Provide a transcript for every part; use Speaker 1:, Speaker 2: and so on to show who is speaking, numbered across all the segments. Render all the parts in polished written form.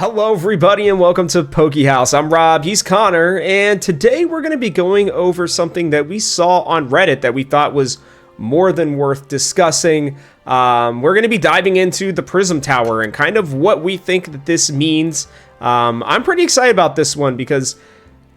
Speaker 1: Hello, everybody, and welcome to Haus. I'm Rob, he's Connor, and today we're going to be going over something that we saw on Reddit that we thought was more than worth discussing. We're going to be diving into the Prism Tower and kind of what we think that this means. I'm pretty excited about this one because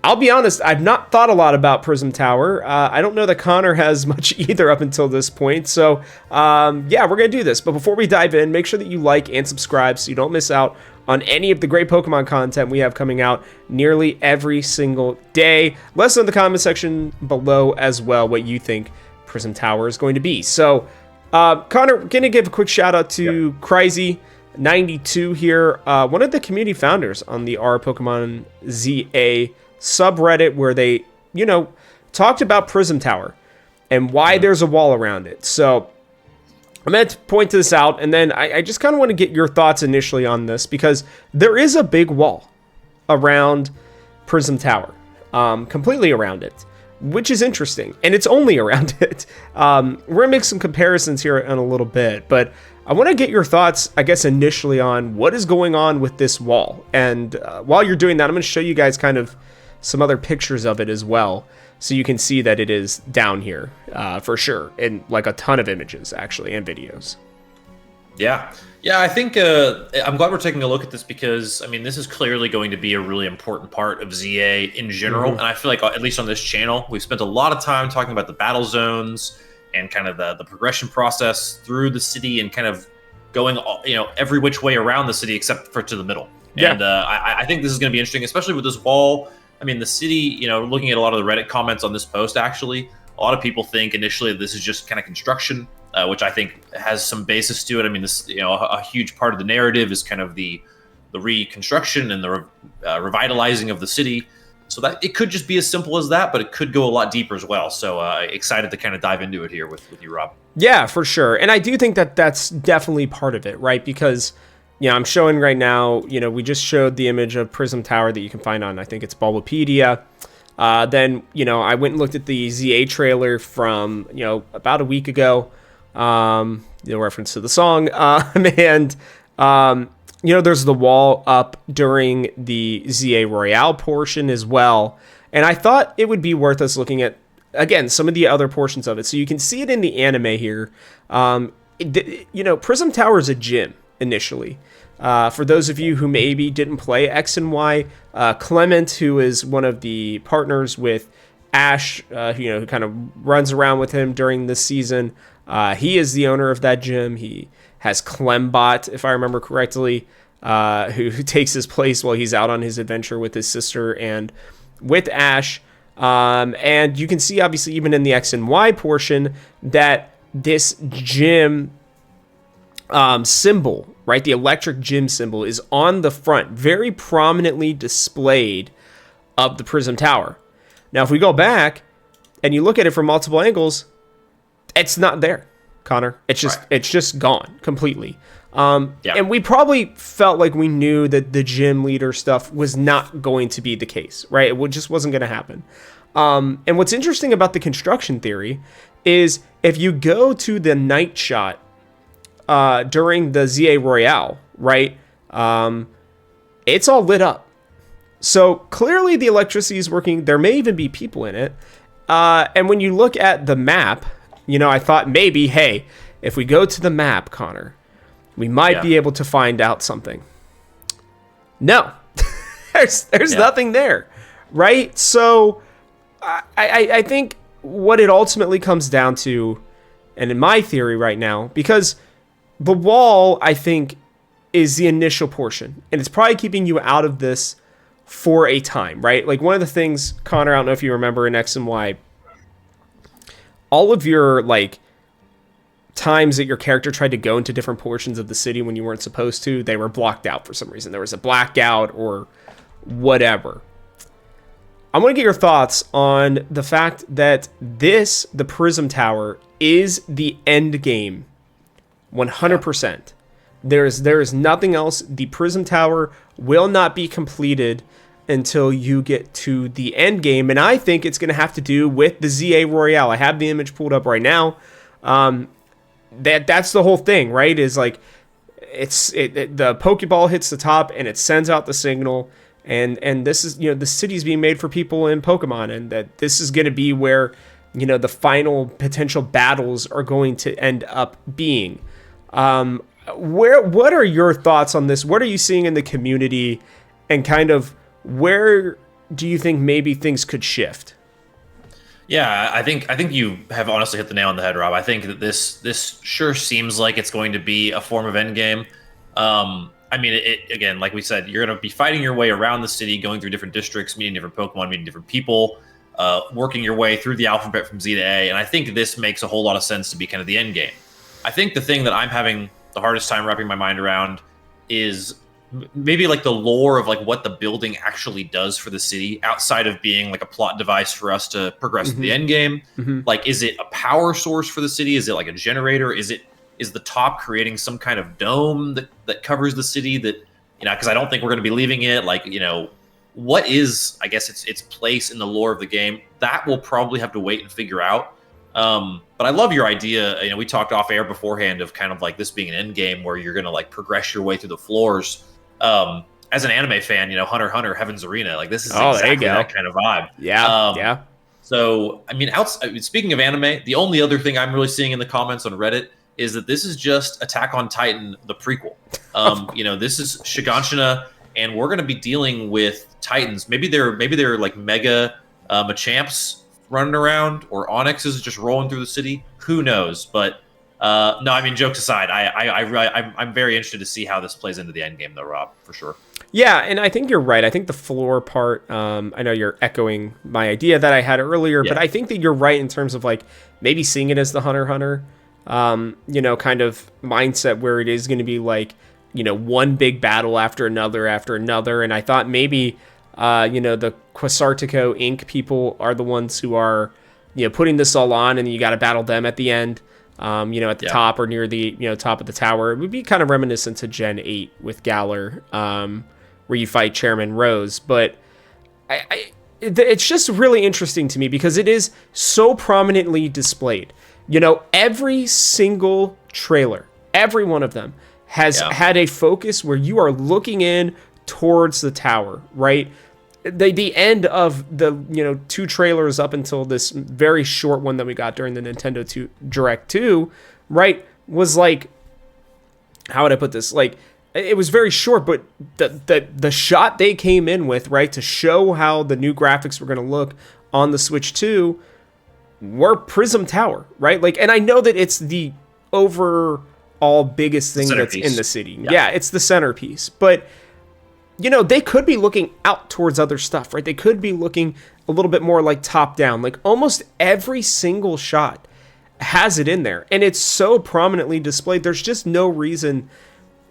Speaker 1: I'll be honest, I've not thought a lot about Prism Tower. I don't know that Connor has much either up until this point. So, yeah, we're going to do this. But before we dive in, make sure that you like and subscribe so you don't miss out on any of the great Pokemon content we have coming out nearly every single day. Let us know in the comment section below as well what you think Prism Tower is going to be. So, Connor, we're going to give a quick shout out to Crazy92 here, one of the community founders on the R Pokemon ZA subreddit, where they, talked about Prism Tower and why there's a wall around it. So I'm going to point this out, and then I just kind of want to get your thoughts initially on this, because there is a big wall around Prism Tower, completely around it, which is interesting, and it's only around it. We're going to make some comparisons here in a little bit, but I want to get your thoughts, I guess, initially on what is going on with this wall. And while you're doing that, I'm going to show you guys kind of some other pictures of it as well, so you can see that it is down here for sure, and like a ton of images actually and videos.
Speaker 2: Yeah, I think I'm glad we're taking a look at this, because I mean, this is clearly going to be a really important part of ZA in general. And I feel like, at least on this channel, we've spent a lot of time talking about the battle zones and kind of the progression process through the city, and kind of going every which way around the city except for to the middle. Yeah. And I think this is going to be interesting, especially with this wall. I mean, the city, looking at a lot of the Reddit comments on this post, actually, a lot of people think initially this is just kind of construction, which I think has some basis to it. I mean, this, a huge part of the narrative is kind of the reconstruction and the revitalizing of the city. So that it could just be as simple as that, but it could go a lot deeper as well. So excited to kind of dive into it here with you, Rob. Yeah,
Speaker 1: for sure. And I do think that that's definitely part of it, right? Because I'm showing right now, we just showed the image of Prism Tower that you can find on, I think it's Bulbapedia. Then, I went and looked at the ZA trailer from, about a week ago, reference to the song, and, there's the wall up during the ZA Royale portion as well. And I thought it would be worth us looking at, again, some of the other portions of it. So you can see it in the anime here. Prism Tower is a gym initially. For those of you who maybe didn't play X and Y, Clement, who is one of the partners with Ash, who kind of runs around with him during this season, he is the owner of that gym. He has Clembot, if I remember correctly, who takes his place while he's out on his adventure with his sister and with Ash. And you can see, obviously, even in the X and Y portion, that this gym symbol, right, the electric gym symbol, is on the front, very prominently displayed, of the Prism Tower. Now, if we go back and you look at it from multiple angles, it's not there, Connor. It's just gone completely. And we probably felt like we knew that the gym leader stuff was not going to be the case, right? It just wasn't going to happen. And what's interesting about the construction theory is if you go to the night shot during the ZA Royale, right, it's all lit up. So clearly the electricity is working. There may even be people in it. And when you look at the map, I thought maybe, hey, if we go to the map, Connor, we might be able to find out something. No, there's nothing there, right? So I think what it ultimately comes down to, and in my theory right now, because the wall, I think, is the initial portion, and it's probably keeping you out of this for a time, right? Like, one of the things, Connor, I don't know if you remember in X and Y, all of your, times that your character tried to go into different portions of the city when you weren't supposed to, they were blocked out for some reason. There was a blackout or whatever. I want to get your thoughts on the fact that the Prism Tower, is the end game. 100%. There is nothing else. The Prism Tower will not be completed until you get to the end game, and I think it's going to have to do with the ZA Royale. I have the image pulled up right now. That's the whole thing, right? Is like the Pokeball hits the top and it sends out the signal, and this is, the city's being made for people in Pokemon, and that this is going to be where, the final potential battles are going to end up being. What are your thoughts on this? What are you seeing in the community, and kind of where do you think maybe things could shift?
Speaker 2: Yeah, I think you have honestly hit the nail on the head, Rob. I think that this sure seems like it's going to be a form of endgame. I mean, it again, like we said, you're going to be fighting your way around the city, going through different districts, meeting different Pokemon, meeting different people, working your way through the alphabet from Z to A. And I think this makes a whole lot of sense to be kind of the end game. I think the thing that I'm having the hardest time wrapping my mind around is maybe like the lore of like what the building actually does for the city outside of being like a plot device for us to progress to the end game. Like, is it a power source for the city? Is it like a generator? Is the top creating some kind of dome that covers the city that, because I don't think we're going to be leaving it. Like, what is, I guess, its place in the lore of the game? That we'll probably have to wait and figure out. But I love your idea. We talked off air beforehand of kind of like this being an end game where you're going to like progress your way through the floors. As an anime fan, Hunter x Hunter, Heaven's Arena, like this is exactly that kind of vibe.
Speaker 1: Yeah.
Speaker 2: So, I mean, speaking of anime, the only other thing I'm really seeing in the comments on Reddit is that this is just Attack on Titan, the prequel. This is Shiganshina, and we're going to be dealing with Titans. Maybe they're like mega Machamps running around, or Onyx is just rolling through the city. Who knows? But no, I mean, jokes aside, I'm very interested to see how this plays into the end game, though, Rob, for sure.
Speaker 1: Yeah, and I think you're right. I think the floor part, I know you're echoing my idea that I had earlier, but I think that you're right in terms of like maybe seeing it as the Hunter x Hunter, kind of mindset where it is going to be like, one big battle after another. And I thought maybe, the Quasartico Inc. people are the ones who are, putting this all on, and you got to battle them at the end. At the top or near the, top of the tower. It would be kind of reminiscent to Gen 8 with Galar, where you fight Chairman Rose. But it's just really interesting to me because it is so prominently displayed. Every single trailer, every one of them has had a focus where you are looking in towards the tower, right? The end of the 2 trailers up until this very short one that we got during the Nintendo 2 Direct 2, right, was like, how would I put this? Like, it was very short, but the shot they came in with, right, to show how the new graphics were going to look on the Switch 2 were Prism Tower, right? Like, and I know that it's the overall biggest thing that's in the city. Yeah, it's the centerpiece, but they could be looking out towards other stuff, right? They could be looking a little bit more like top down. Like almost every single shot has it in there, and it's so prominently displayed. There's just no reason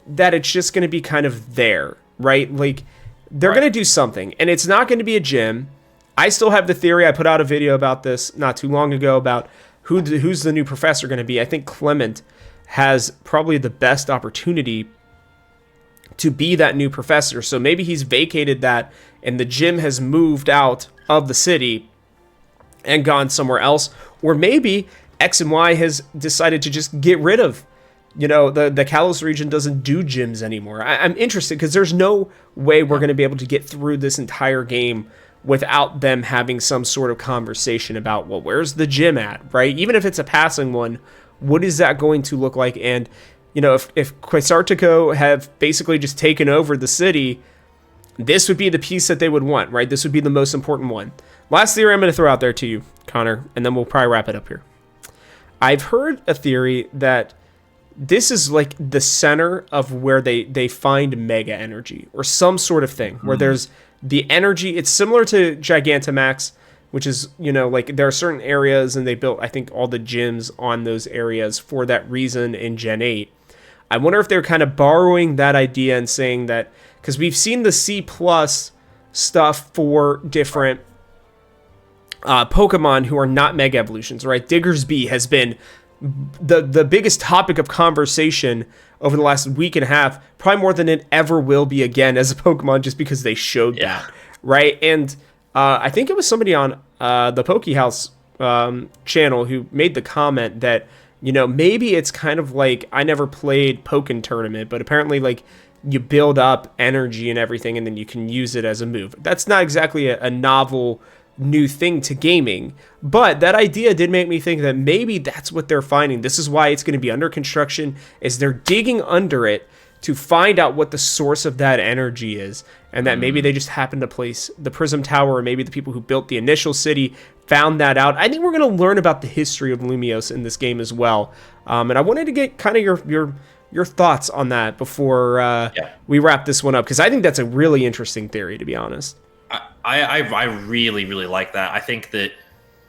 Speaker 1: that it's just going to be kind of there, right? Like they're going to do something, and it's not going to be a gym. I still have the theory. I put out a video about this not too long ago about who's the new professor going to be. I think Clement has probably the best opportunity to be that new professor. So maybe he's vacated that and the gym has moved out of the city and gone somewhere else. Or maybe X and Y has decided to just get rid of, the Kalos region doesn't do gyms anymore. I'm interested because there's no way we're going to be able to get through this entire game without them having some sort of conversation about, well, where's the gym at, right? Even if it's a passing one, what is that going to look like? And if Quasartico have basically just taken over the city, this would be the piece that they would want, right? This would be the most important one. Last theory I'm going to throw out there to you, Connor, and then we'll probably wrap it up here. I've heard a theory that this is like the center of where they find mega energy or some sort of thing where there's the energy. It's similar to Gigantamax, which is, like there are certain areas and they built, I think, all the gyms on those areas for that reason in Gen 8. I wonder if they're kind of borrowing that idea and saying that, because we've seen the C+ stuff for different Pokemon who are not Mega Evolutions, right? Diggersby has been the biggest topic of conversation over the last week and a half, probably more than it ever will be again as a Pokemon, just because they showed that, right? And I think it was somebody on the Pokehouse channel who made the comment that you know, maybe it's kind of like, I never played Pokken Tournament, but apparently like you build up energy and everything and then you can use it as a move. That's not exactly a novel new thing to gaming, but that idea did make me think that maybe that's what they're finding. This is why it's going to be under construction, is they're digging under it to find out what the source of that energy is, and that maybe they just happened to place the Prism Tower, or maybe the people who built the initial city found that out. I think we're going to learn about the history of Lumios in this game as well, and I wanted to get kind of your thoughts on that before we wrap this one up, because I think that's a really interesting theory, to be honest.
Speaker 2: I really, really like that. I think that,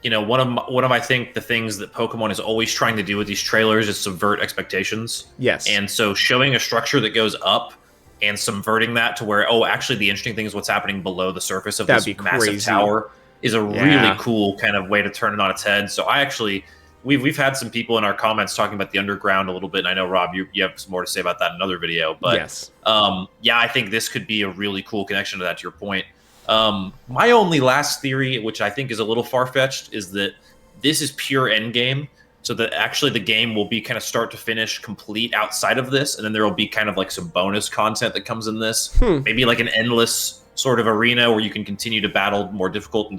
Speaker 2: you know, one of I think the things that Pokemon is always trying to do with these trailers is subvert expectations.
Speaker 1: Yes.
Speaker 2: And so showing a structure that goes up and subverting that to where, oh, actually the interesting thing is what's happening below the surface of this massive tower is a really cool kind of way to turn it on its head. So I actually, we've had some people in our comments talking about the underground a little bit, and I know, Rob, you have some more to say about that in another video. But
Speaker 1: yes.
Speaker 2: Yeah, I think this could be a really cool connection to that, to your point. My only last theory, which I think is a little far-fetched, is that this is pure endgame, so that actually the game will be kind of start to finish complete outside of this, and then there will be kind of like some bonus content that comes in this. Maybe like an endless sort of arena where you can continue to battle more difficult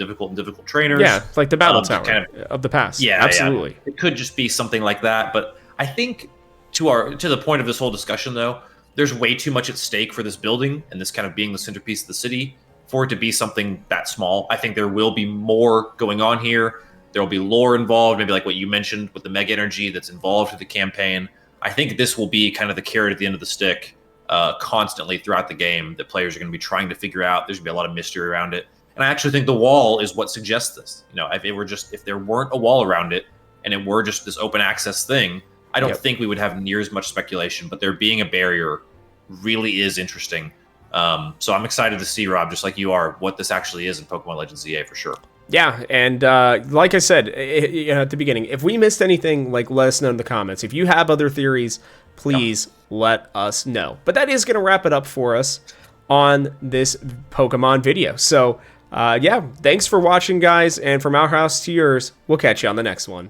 Speaker 2: trainers.
Speaker 1: Yeah, like the battle tower kind of the past.
Speaker 2: Yeah,
Speaker 1: absolutely.
Speaker 2: Yeah. It could just be something like that, but I think to the point of this whole discussion, though, there's way too much at stake for this building and this kind of being the centerpiece of the city for it to be something that small. I think there will be more going on here. There will be lore involved, maybe like what you mentioned with the mega energy that's involved with the campaign. I think this will be kind of the carrot at the end of the stick constantly throughout the game that players are going to be trying to figure out. There's going to be a lot of mystery around it. And I actually think the wall is what suggests this. You know, if there weren't a wall around it and it were just this open access thing, I don't think we would have near as much speculation, but there being a barrier really is interesting. So I'm excited to see, Rob, just like you are, what this actually is in Pokemon Legends ZA for sure.
Speaker 1: Yeah, and like I said at the beginning, if we missed anything, like, let us know in the comments. If you have other theories, please let us know. But that is going to wrap it up for us on this Pokemon video. So, yeah, thanks for watching, guys, and from our house to yours, we'll catch you on the next one.